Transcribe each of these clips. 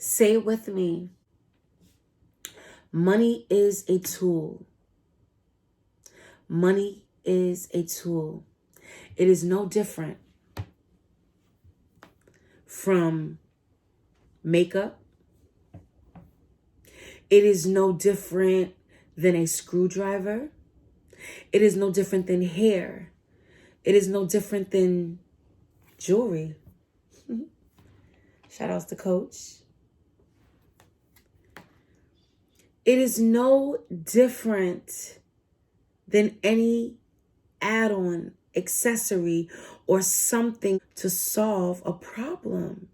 Say it with me. Money is a tool. Money is a tool. It is no different from makeup. It is no different than a screwdriver. It is no different than hair. It is no different than jewelry. Shout outs to Coach. It is no different than any add-on, accessory, or something to solve a problem.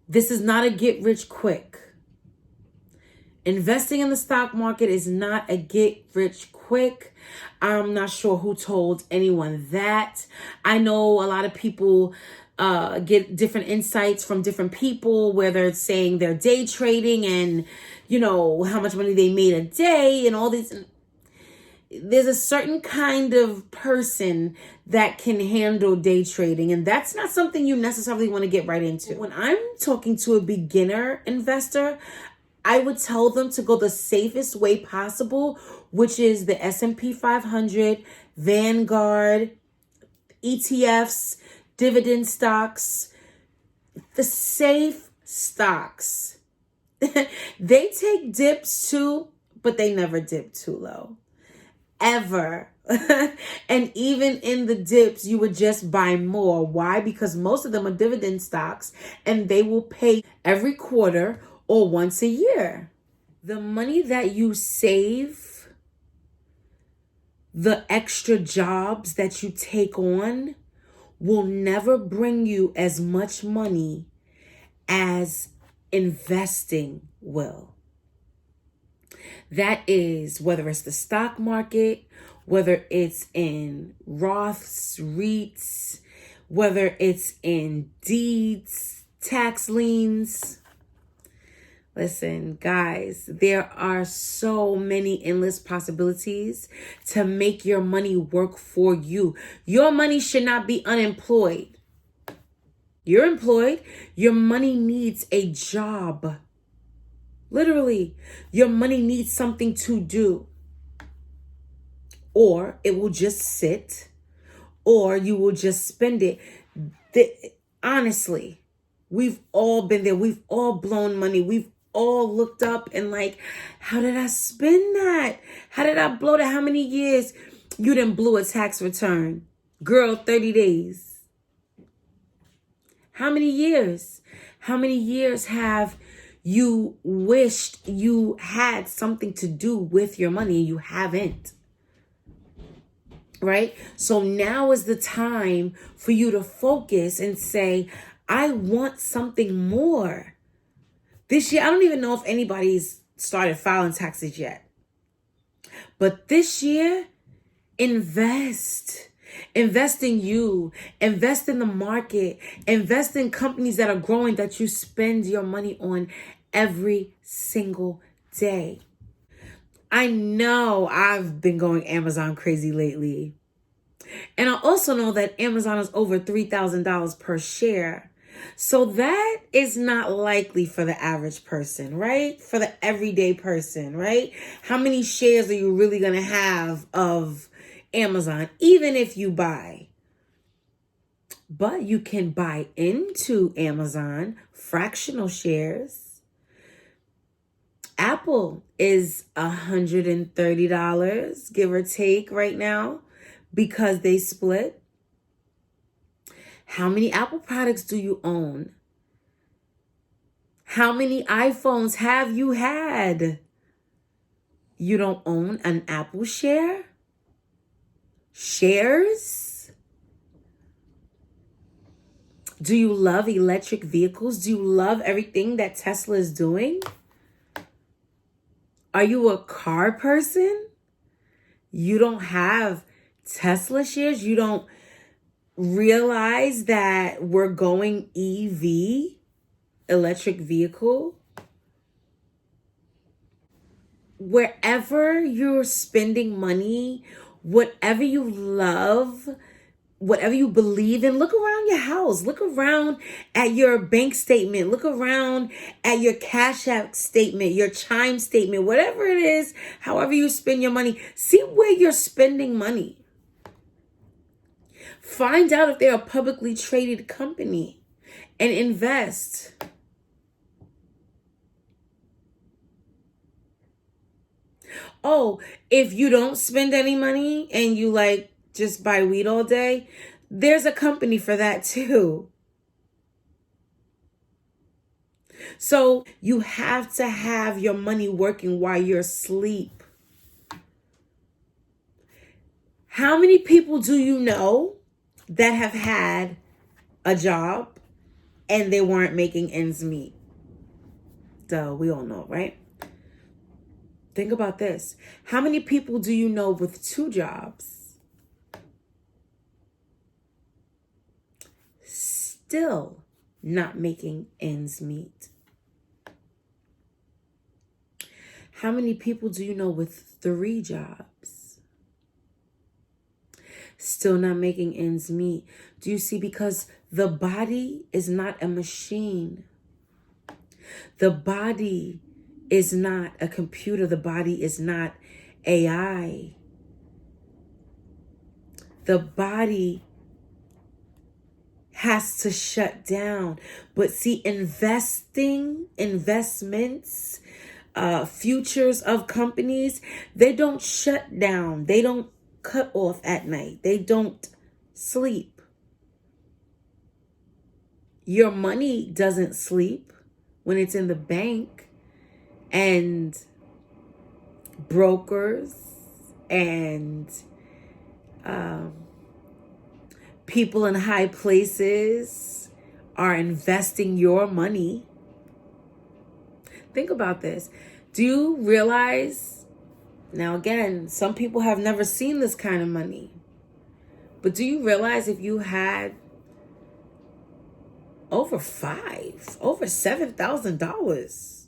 This is not a get rich quick. Investing in the stock market is not a get rich quick. I'm not sure who told anyone that. I know a lot of people get different insights from different people, whether it's saying they're day trading and, how much money they made a day and all these. There's a certain kind of person that can handle day trading, and that's not something you necessarily want to get right into. When I'm talking to a beginner investor, I would tell them to go the safest way possible, which is the S&P 500, Vanguard, ETFs, dividend stocks, the safe stocks. They take dips too, but they never dip too low. Ever. And even in the dips, you would just buy more. Why? Because most of them are dividend stocks and they will pay every quarter or once a year. The money that you save, the extra jobs that you take on, will never bring you as much money as investing will. That is whether it's the stock market, whether it's in Roths, REITs, whether it's in deeds, tax liens. Listen, guys, there are so many endless possibilities to make your money work for you. Your money should not be unemployed. You're employed. Your money needs a job. Literally, your money needs something to do. Or it will just sit, or you will just spend it. Honestly, we've all been there. We've all blown money. We've all looked up and how did I spend that? How did I blow that? How many years you didn't blew a tax return? Girl, 30 days. How many years? How many years have you wished you had something to do with your money and you haven't? Right? So now is the time for you to focus and say, I want something more. This year, I don't even know if anybody's started filing taxes yet. But this year, invest. Invest in you. Invest in the market. Invest in companies that are growing that you spend your money on every single day. I know I've been going Amazon crazy lately. And I also know that Amazon is over $3,000 per share. So that is not likely for the average person, right? For the everyday person, right? How many shares are you really going to have of Amazon, even if you buy? But you can buy into Amazon fractional shares. Apple is $130, give or take right now, because they split. How many Apple products do you own? How many iPhones have you had? You don't own an Apple share? Shares? Do you love electric vehicles? Do you love everything that Tesla is doing? Are you a car person? You don't have Tesla shares? You don't realize that we're going EV, electric vehicle? Wherever you're spending money, whatever you love, whatever you believe in, look around your house. Look around at your bank statement. Look around at your Cash App statement, your Chime statement, whatever it is, however you spend your money. See where you're spending money. Find out if they're a publicly traded company and invest. Oh, if you don't spend any money and you like just buy weed all day, there's a company for that too. So you have to have your money working while you're asleep. How many people do you know that have had a job and they weren't making ends meet? Duh, we all know, right? Think about this. How many people do you know with 2 jobs still not making ends meet? How many people do you know with 3 jobs still not making ends meet? Do you see? Because the body is not a machine. The body is not a computer. The body is not AI. The body has to shut down. But see, investments, futures of companies, they don't shut down. They don't cut off at night. They don't sleep. Your money doesn't sleep when it's in the bank. And brokers and people in high places are investing your money. Think about this. Do you realize, now again, some people have never seen this kind of money, but do you realize if you had over $7,000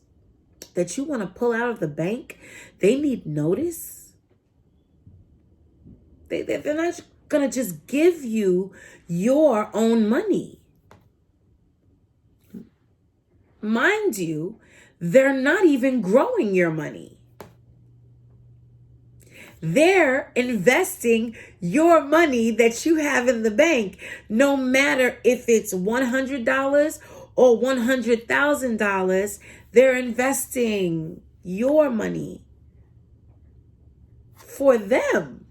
that you want to pull out of the bank, they need notice? They're not going to just give you your own money. Mind you, they're not even growing your money. They're investing your money that you have in the bank, no matter if it's $100 or $100,000. They're investing your money for them.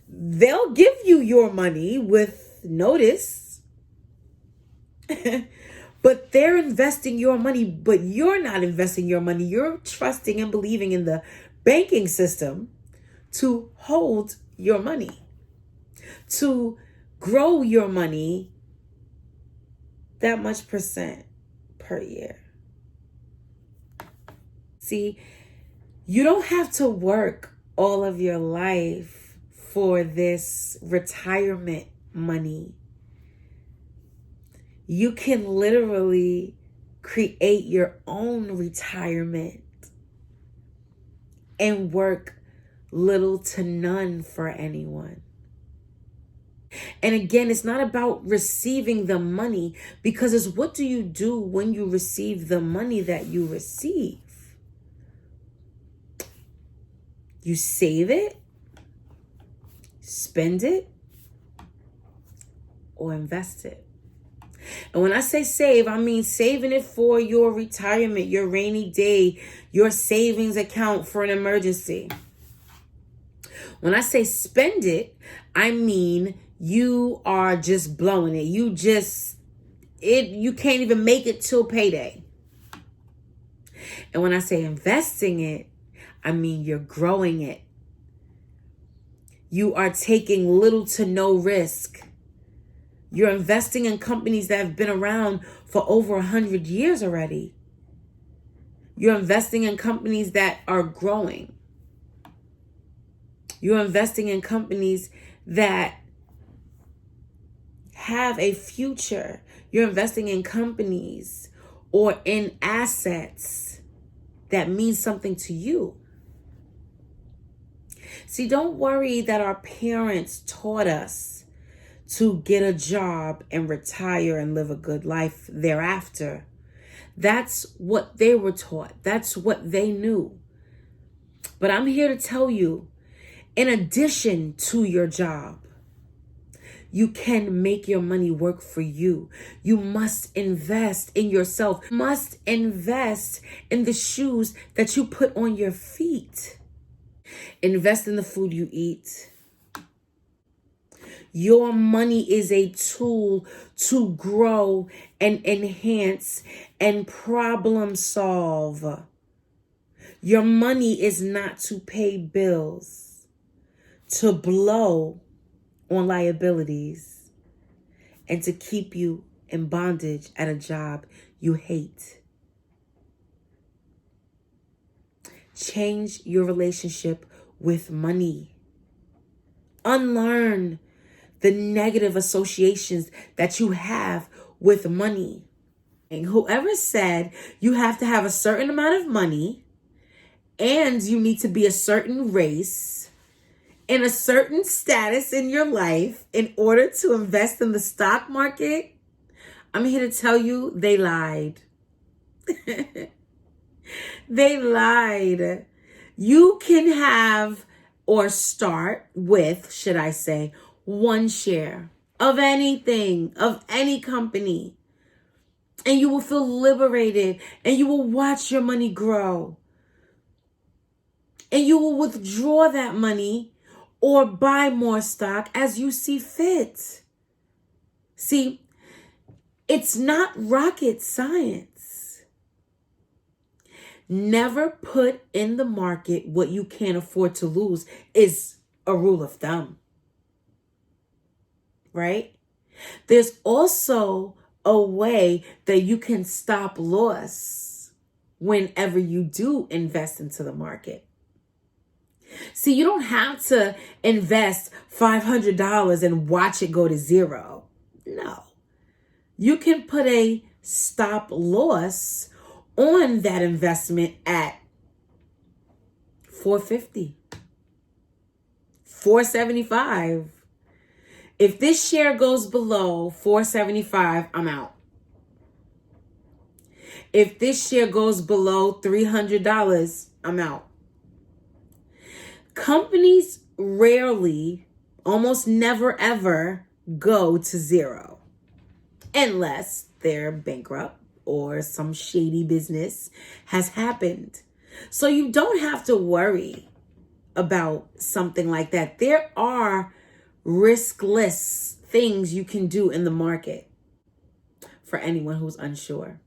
They'll give you your money with notice, but they're investing your money, but you're not investing your money. You're trusting and believing in the banking system to hold your money, to grow your money that much percent per year. See, you don't have to work all of your life for this retirement money. You can literally create your own retirement and work little to none for anyone. And again, it's not about receiving the money, because it's what do you do when you receive the money that you receive? You save it, spend it, or invest it. And when I say save, I mean saving it for your retirement, your rainy day, your savings account for an emergency. When I say spend it, I mean you are just blowing it. You can't even make it till payday. And when I say investing it, I mean you're growing it. You are taking little to no risk. You're investing in companies that have been around for over 100 years already. You're investing in companies that are growing. You're investing in companies that have a future. You're investing in companies or in assets that mean something to you. See, don't worry that our parents taught us to get a job and retire and live a good life thereafter. That's what they were taught. That's what they knew. But I'm here to tell you, in addition to your job, you can make your money work for you. You must invest in yourself. You must invest in the shoes that you put on your feet. Invest in the food you eat. Your money is a tool to grow and enhance and problem solve. Your money is not to pay bills, to blow on liabilities, and to keep you in bondage at a job you hate. Change your relationship with money. Unlearn the negative associations that you have with money. And whoever said you have to have a certain amount of money and you need to be a certain race in a certain status in your life in order to invest in the stock market, I'm here to tell you they lied. They lied. You can have or start with, should I say, one share of anything, of any company, and you will feel liberated and you will watch your money grow. And you will withdraw that money or buy more stock as you see fit. See, it's not rocket science. Never put in the market what you can't afford to lose is a rule of thumb. Right? There's also a way that you can stop loss whenever you do invest into the market. See, you don't have to invest $500 and watch it go to zero. No. You can put a stop loss on that investment at $4.50, $4.75. If this share goes below $4.75, I'm out. If this share goes below $300, I'm out. Companies rarely, almost never ever go to zero unless they're bankrupt or some shady business has happened. So you don't have to worry about something like that. There are riskless things you can do in the market for anyone who's unsure.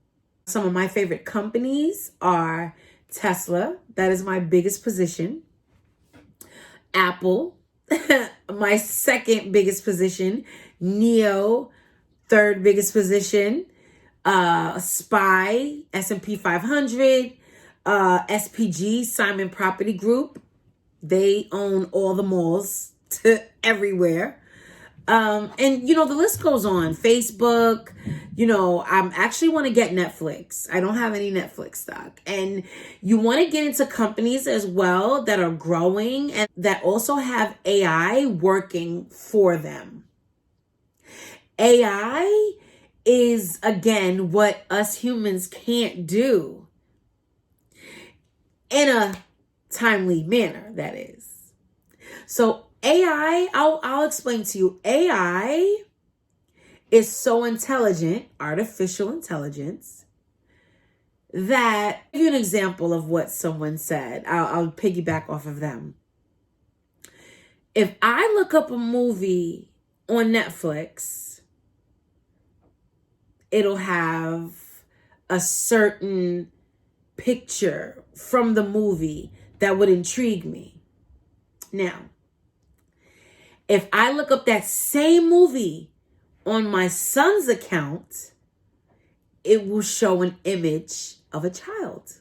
Some of my favorite companies are Tesla. That is my biggest position. Apple, my second biggest position. NIO, third biggest position. SPY, S&P 500. SPG, Simon Property Group. They own all the malls everywhere. And the list goes on. Facebook, I actually want to get Netflix. I don't have any Netflix stock. And you want to get into companies as well that are growing and that also have AI working for them. AI is, again, what us humans can't do in a timely manner, that is. So AI, I'll explain to you. AI is so intelligent, artificial intelligence, that I'll give you an example of what someone said. I'll piggyback off of them. If I look up a movie on Netflix, it'll have a certain picture from the movie that would intrigue me. Now, if I look up that same movie on my son's account, it will show an image of a child.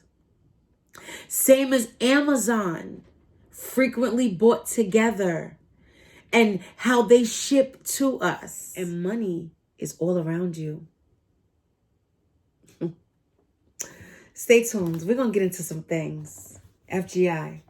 Same as Amazon, frequently bought together, and how they ship to us. And money is all around you. Stay tuned. We're going to get into some things. FGI.